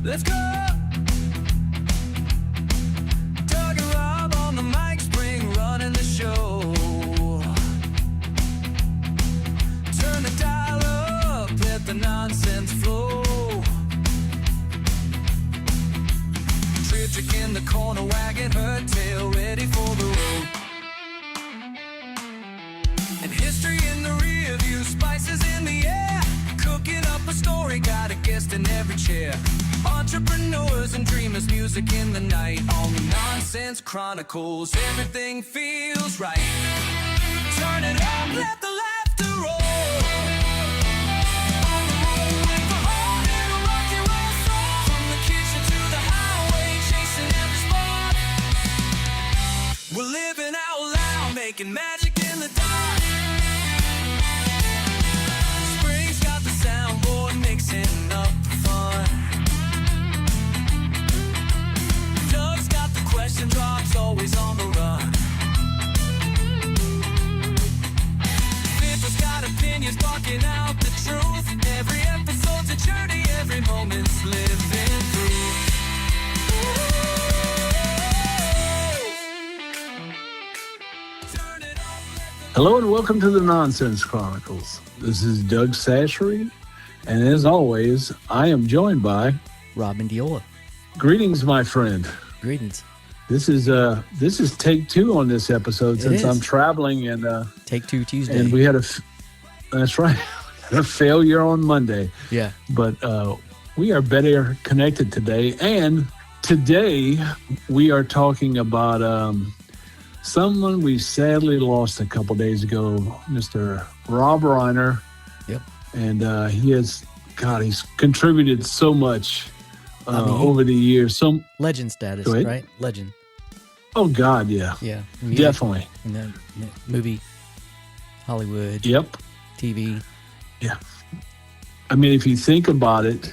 Let's go. Doug and Rob on the mic, spring running the show. Turn the dial up, let the nonsense flow. Trick in the corner, wagging her tail, ready for the road. And history in the rear view, spices in the air. Cooking up a story, got a guest in every chair. Entrepreneurs and dreamers, music in the night. On the Nonsense Chronicles, everything feels right. Turn it up, let the laughter roll. On the road with the heart and a rock and roll soul. From the kitchen to the highway, chasing every spot. We're living out loud, making magic in the dark. Spring's got the soundboard mixing up the fun. Doug's got the question drops, always on the run. Fiddler's got opinions, barking out the truth. Every episode's a journey, every moment's living through. Turn it up, let the Hello and welcome to the Nonsense Chronicles. This is Doug Chachere, and as always, I am joined by Rob Reiner. greetings, my friend. Greetings. This is take two on this episode since I'm traveling and Take Two Tuesday. and we had that's right, a failure on Monday. Yeah. But we are better connected today, and today we are talking about someone we sadly lost a couple days ago, Mr. Rob Reiner. Yep. And he's contributed so much over the years. Legend status, Go ahead. right? Legend. Oh God, yeah, Yeah. definitely. In the movie, Hollywood, Yep. TV. Yeah. I mean, if you think about it,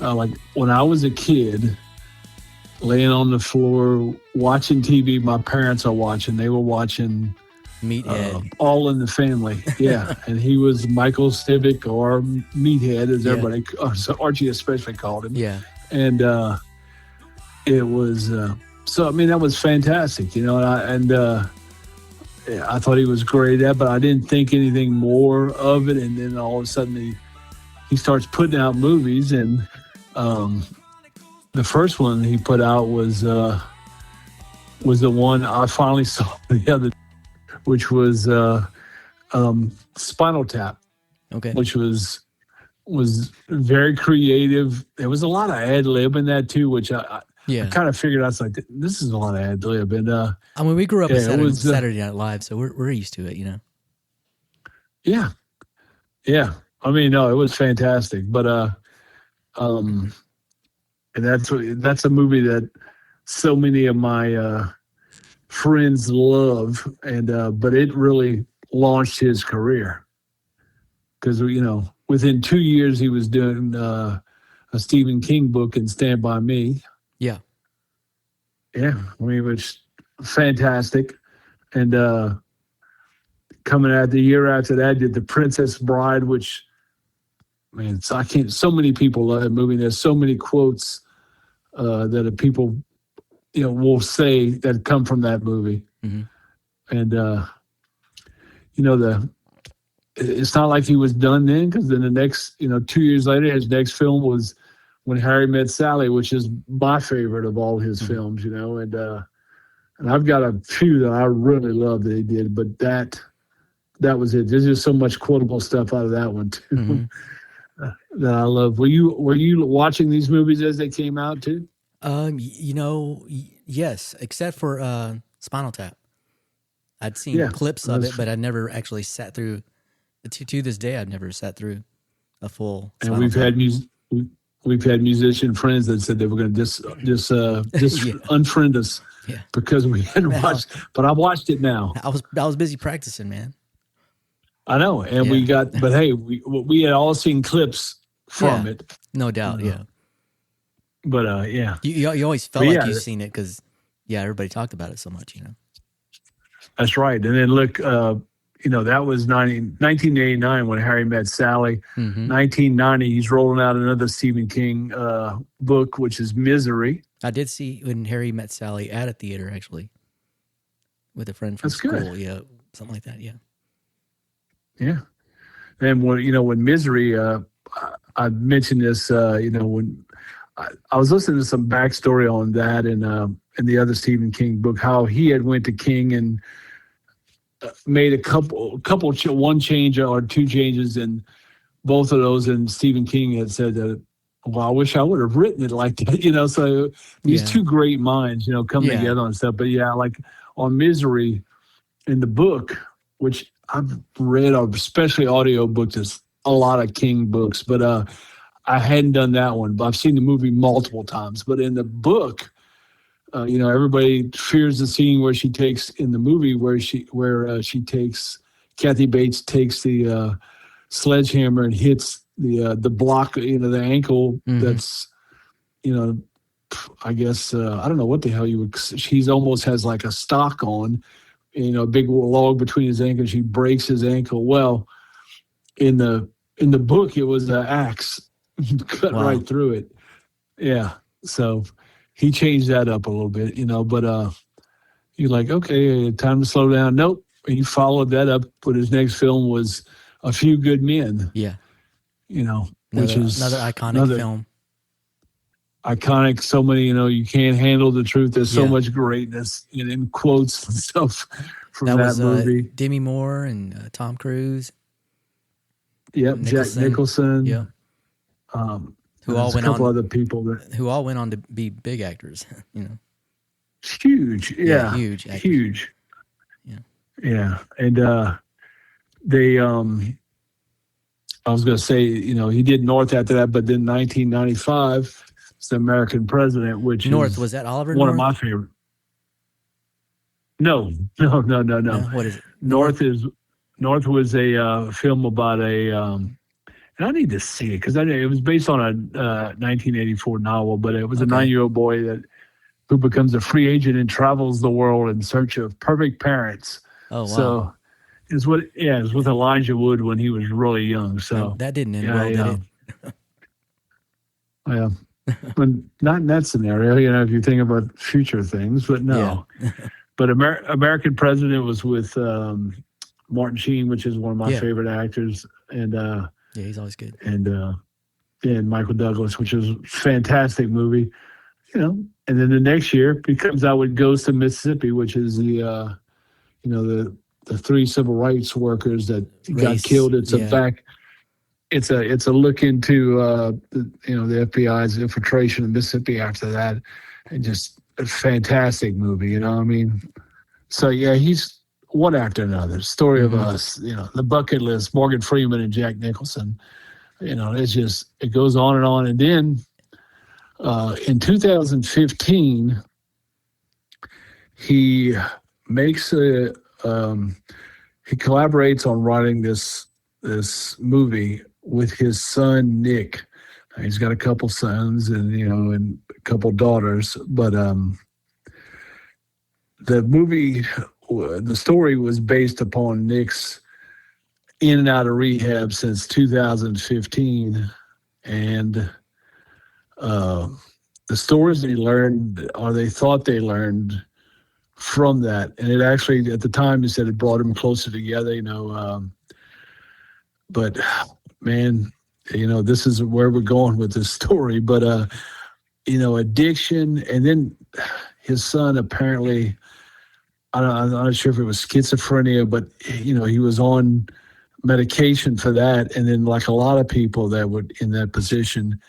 like when I was a kid, laying on the floor watching TV, my parents are watching. They were watching Meathead. All in the Family. Yeah, and he was Michael Stivic, or Meathead, as everybody, so Archie especially called him. Yeah. And it was so. I mean, that was fantastic, you know. And I thought he was great at, but I didn't think anything more of it. And then all of a sudden, he starts putting out movies, and the first one he put out was the one I finally saw the other, which was Spinal Tap. Okay. Which was very creative. There was a lot of ad lib in that too, which I kind of figured out. It's like, this is a lot of ad lib, and I mean, we grew up yeah, with Saturday Night Live, so we're used to it, you know. yeah. I mean, no, it was fantastic, but and that's a movie that so many of my friends love, and but it really launched his career because, you know, within 2 years he was doing a Stephen King book and Stand By Me. Yeah. I mean, it was fantastic. And coming out the year after that, did The Princess Bride, which, man, so many people love that movie. There's so many quotes that people, you know, will say that come from that movie. Mm-hmm. And, you know, it's not like he was done then, because then the next, 2 years later, his next film was When Harry Met Sally, which is my favorite of all his films, and I've got a few that I really love that he did, but that was it. There's just so much quotable stuff out of that one too, that I love. Were you watching these movies as they came out too? Yes, except for Spinal Tap. I'd seen clips of it, but I never actually sat through. To this day, I've never sat through a full. And we've had musician friends that said they were going to just unfriend us because we hadn't watched. But I watched it now. I was busy practicing, man. I know, and we got. But hey, we had all seen clips from it, no doubt. But you always felt like you've seen it because everybody talked about it so much, That's right. And then look, that was 1989 when Harry Met Sally. Mm-hmm. 1990, he's rolling out another Stephen King book, which is Misery. I did see When Harry Met Sally at a theater, actually, with a friend from That's school. good. Yeah, something like that. Yeah. Yeah. And when Misery, I mentioned this, when I was listening to some backstory on that and the other Stephen King book, how he had went to King and made one change or two changes, and both of those, and Stephen King had said that, well, I wish I would have written it like that, so these two great minds, come together on stuff. But yeah, like on Misery in the book, which I've read, especially audiobook, there's a lot of King books, but I hadn't done that one, but I've seen the movie multiple times. But in the book, everybody fears the scene where she takes in the movie where she takes Kathy Bates takes the sledgehammer and hits the block, the ankle. Mm-hmm. That's, I guess I don't know what the hell she's almost has like a stock on, a big log between his ankles. She breaks his ankle. Well, in the book, it was an axe cut right through it. Yeah. So he changed that up a little bit, but you're like, okay, time to slow down. Nope. He followed that up, but his next film was A Few Good Men. Yeah. Which is another iconic film. Iconic. So many, you can't handle the truth. There's so much greatness in quotes and stuff from that movie. Demi Moore and Tom Cruise. Yep. Jack Nicholson. Yep. Who all went on? A couple other people who all went on to be big actors. Huge. Yeah. Huge. Actors. Huge. Yeah. Yeah. And they, I was going to say, he did North after that, but then 1995, it's The American President, which North, was that Oliver one North? of my favorite. No. What is it? North was a film about and I need to see it because it was based on a 1984 novel, but it was a 9-year-old boy who becomes a free agent and travels the world in search of perfect parents. Oh, wow. So it's with Elijah Wood when he was really young. So that didn't end well, did it? Yeah. But not in that scenario, if you think about future things, but no. Yeah. But American President was with Martin Sheen, which is one of my favorite actors. And he's always good. And Michael Douglas, which is a fantastic movie. And then the next year he comes out with Ghost of Mississippi, which is the three civil rights workers that got killed. It's a look into the FBI's infiltration of Mississippi after that, and just a fantastic movie. So he's one after another. Story of Us, The Bucket List, Morgan Freeman and Jack Nicholson. It goes on. And then in 2015, he makes he collaborates on writing this movie with his son Nick. He's got a couple sons and a couple daughters, but the story was based upon Nick's in and out of rehab since 2015, and the stories that he learned, or they thought they learned from that, and it actually at the time he said it brought him closer together. But man, this is where we're going with this story. But addiction, and then his son apparently, I'm not sure if it was schizophrenia, but he was on medication for that. And then, like a lot of people that would in that position,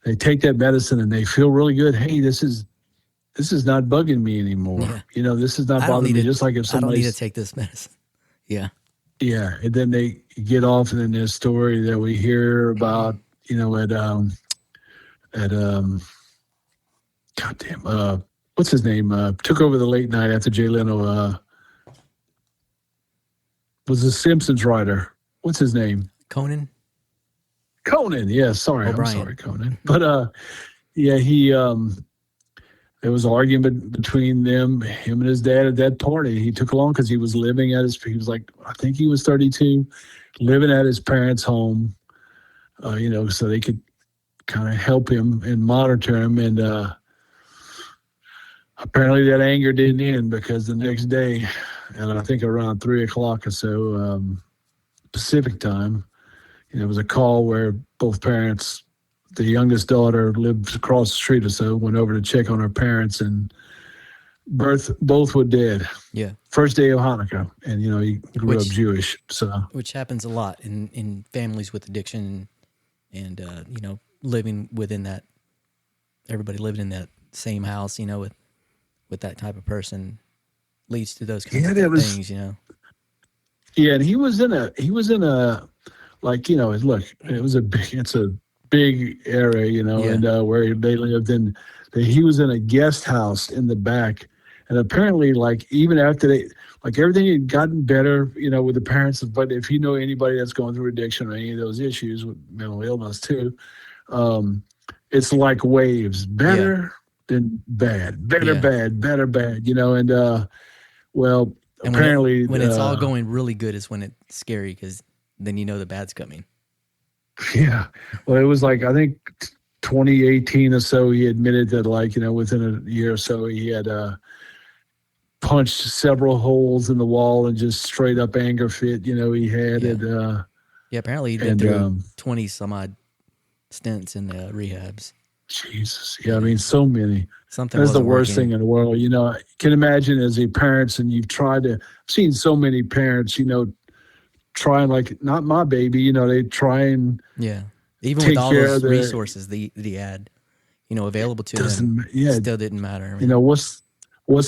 they take that medicine and they feel really good. Hey, this is not bugging me anymore. Yeah. This is not bothering me. Just like if somebody, I don't need to take this medicine. Yeah. Yeah, and then they get off, and then there's a story that we hear about, goddamn, what's his name? Took over the late night after Jay Leno. Was the Simpsons writer? What's his name? Conan. Yeah, sorry, O'Brien. I'm sorry, Conan. But he there was an argument between him and his dad at that party. He took along because he was living at he was like, I think he was 32, living at his parents' home, so they could kind of help him and monitor him. And apparently that anger didn't end, because the next day, and I think around 3:00 or so Pacific time, there was a call where both parents, the youngest daughter lived across the street or so, went over to check on her parents, and both were dead. Yeah. First day of Hanukkah, and he grew up Jewish, so which happens a lot in families with addiction, and living within that, everybody living in that same house, with that type of person, leads to those kinds of things, Yeah, and he was in a like, look, it's a big area, and where they lived in. He was in a guest house in the back, and apparently, like, even after everything had gotten better, with the parents. But if you know anybody that's going through addiction or any of those issues with mental illness too, it's like waves, better than bad, better bad, better bad, and well, and apparently when it's all going really good is when it's scary, because then the bad's coming. Yeah. Well, it was like, I think 2018 or so, he admitted that, like, within a year or so, he had punched several holes in the wall and just straight up anger fit, he had. Yeah. And, apparently he'd been through 20 some odd stints in rehabs. Jesus. Yeah, I mean, so many. Something That's the worst working. thing in the world. I can imagine as a parents, and you've tried to, I've seen so many parents, try and, like, not my baby, they try and even with all those resources the had, available to them, still didn't matter. I mean, what's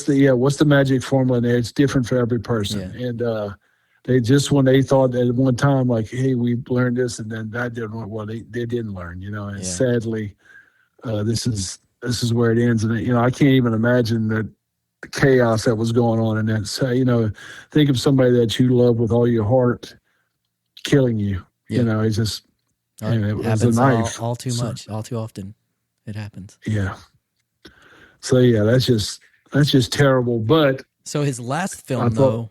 the magic formula in there? It's different for every person. And they just, when they thought at one time, like, hey, we learned this, and then that didn't work, well, they didn't learn, and sadly, this is where it ends. And I can't even imagine the chaos that was going on in that. So, think of somebody that you love with all your heart killing you. It's just, it was a knife. All too much, all too often. It happens. Yeah. So that's just terrible. But so his last film, though,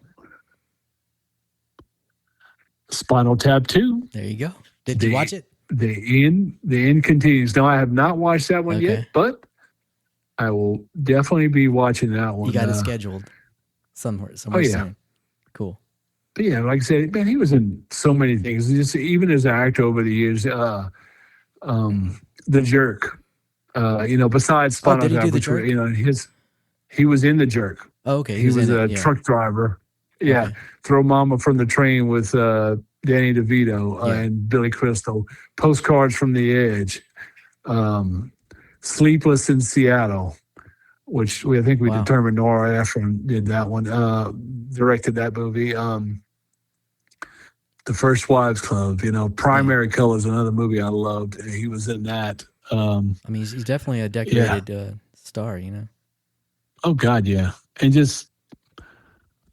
Spinal Tap 2. There you go. Did you watch it? The end continues. No, I have not watched that one yet, but I will definitely be watching that one. You got it scheduled somewhere soon. Cool. But yeah, like I said, man, he was in so many things. Just even as an actor over the years, The Jerk. Besides Spinal Tap, which he was in The Jerk. Oh, okay. He was a truck driver. Yeah, okay. Throw Mama from the Train with Danny DeVito and Billy Crystal. Postcards from the Edge. Sleepless in Seattle, which I think we determined Nora Ephron did that one. Directed that movie. The First Wives Club. Primary Colors, another movie I loved. He was in that. I mean, he's definitely a decorated star. Oh God, yeah, and just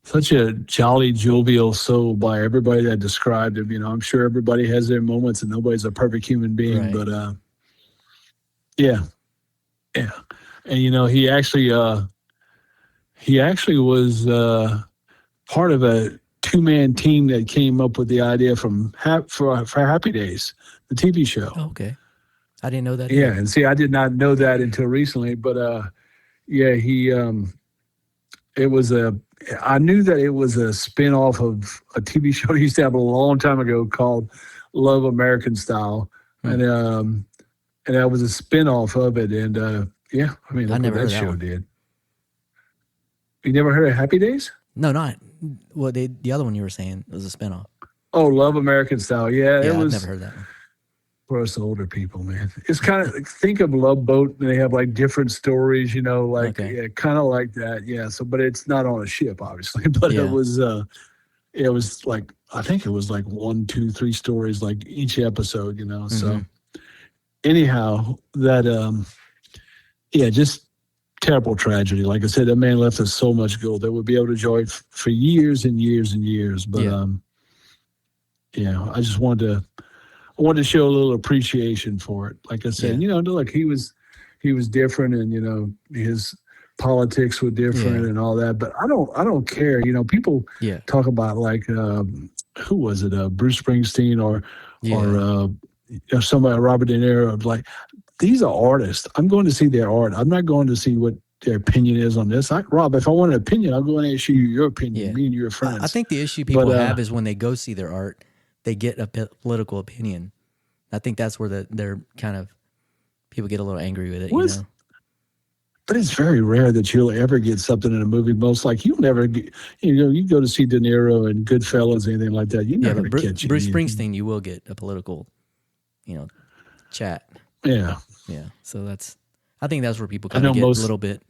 such a jolly, jovial soul by everybody that described him. I'm sure everybody has their moments, and nobody's a perfect human being. Right. But yeah, and he actually was part of a two-man team that came up with the idea for Happy Days, the TV show. Oh, okay, I didn't know that. Yeah, and see, I did not know that until recently. But he it was I knew that it was a spin-off of a TV show he used to have a long time ago called Love American Style. And that was a spin-off of it. And I mean, look what that show did. You never heard of Happy Days? No, not. Well, the other one you were saying was a spin-off. Oh, Love American Style. Yeah, I've never heard that one. For us older people, man. It's kind of like, think of Love Boat, and they have like different stories, kind of like that. Yeah. So, but it's not on a ship, obviously. But it was like, I think it was like 1, 2, 3 stories, like each episode, Mm-hmm. So, anyhow, that just terrible tragedy. Like I said, that man left us so much gold that we'll be able to enjoy it for years and years and years. But I just wanted to show a little appreciation for it. Like I said, look, he was he was different, and his politics were different Yeah. and all that. But I don't care. People Yeah. talk about like who was it? Bruce Springsteen or Yeah. somebody, Robert De Niro. Like, these are artists. I'm going to see their art. I'm not going to see what their opinion is on this. Rob, if I want an opinion, I'll go and ask you your opinion. Yeah. Me and your friends. I think the issue people But, have is when they go see their art, they get a political opinion. I think that's where they're kind of, people get a little angry with it, But it's very rare that you'll ever get something in a movie. Most like you'll never get, you go to see De Niro and Goodfellas, anything like that. You're Yeah, not but going to catch Bruce anything. Springsteen, you will get a political, chat. Yeah. Yeah. So I think that's where people I kind know of get most- a little bit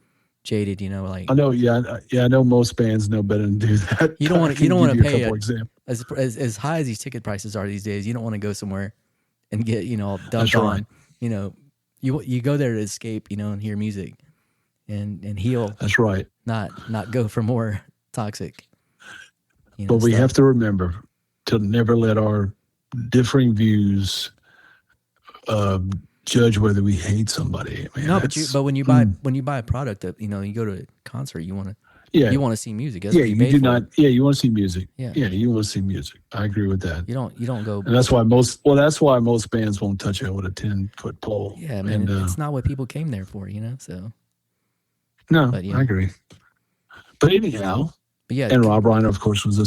jaded, like I know. Yeah. I know most bands know better than do that. you don't want I to, can you don't want give to you a pay couple examples. as high as these ticket prices are these days. You don't want to go somewhere and get, all dumped That's right. on, you go there to escape, and hear music and heal, That's right. not go for more toxic. But we stuff. have to remember to never let our differing views judge whether we hate somebody. Man, No, but when you buy a product that you go to a concert, you want to see music. That's what you pay do for. not. Yeah, you want to see music. Yeah. You want to see music. I agree with that. You don't go. And that's why most bands won't touch it with a 10-foot pole. Yeah, man, And, it's not what people came there for, So no, but, yeah. I agree. But anyhow, but yeah, and Rob Reiner, of course, was the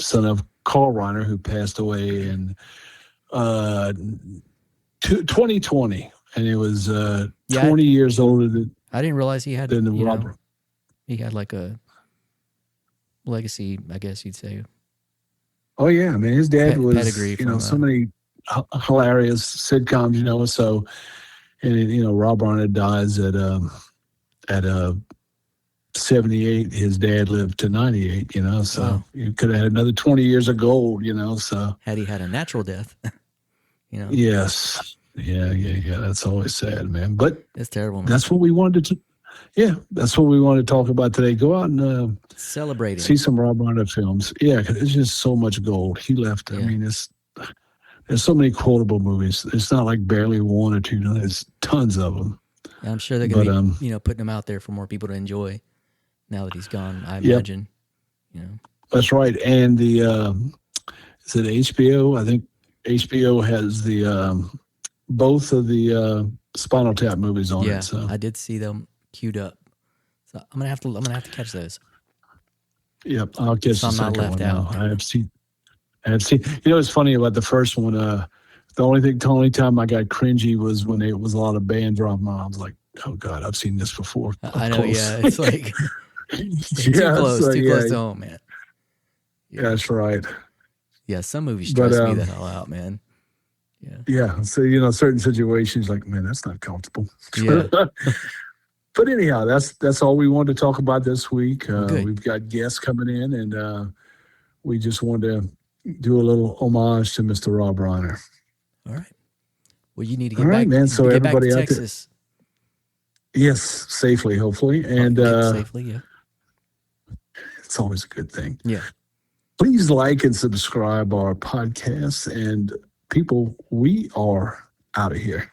son of Carl Reiner, who passed away in 2020, and it was 20 years older than. I didn't realize he had. Rob. He had like a legacy, I guess you'd say. Oh yeah, I mean, his dad was pedigree from, so many hilarious sitcoms, so, and Rob Reiner dies at 78. His dad lived to 98, so Wow. you could have had another 20 years of gold, so. Had he had a natural death, Yes. Yeah. That's always sad, man. But It's terrible, man. that's what we wanted to. Yeah, that's what we wanted to talk about today. Go out and Celebrating. see some Rob Reiner films. Yeah, 'cause it's just so much gold. He left. Yeah. I mean, there's so many quotable movies. It's not like barely one or two. There's tons of them. Yeah, I'm sure they're going to be, putting him out there for more people to enjoy now that he's gone, I imagine. That's right. And the is it HBO? I think HBO has the both of the Spinal Tap movies on Yeah, it. So I did see them queued up. So I'm gonna have to catch those. yep, I'll catch So the I'm not second left one now. out. I have seen. It's funny about the first one. The only time I got cringy was when it was a lot of band drama. I was like, oh God, I've seen this before. I know, Close. yeah. It's like too Yeah, close, so, too yeah. close to home, man. Yeah, that's right. Yeah, some movies But, stress me the hell out, man. Yeah. Yeah, so certain situations, like, man, that's not comfortable. Yeah. But anyhow, that's all we wanted to talk about this week. Good. We've got guests coming in, and we just wanted to do a little homage to Mr. Rob Reiner. All right. Well, you need to All get right, back, man. So get back to everybody out there- Texas. Yes, safely, hopefully, and Safely, yeah. it's always a good thing. Yeah. Please like and subscribe our podcast, and people, we are out of here.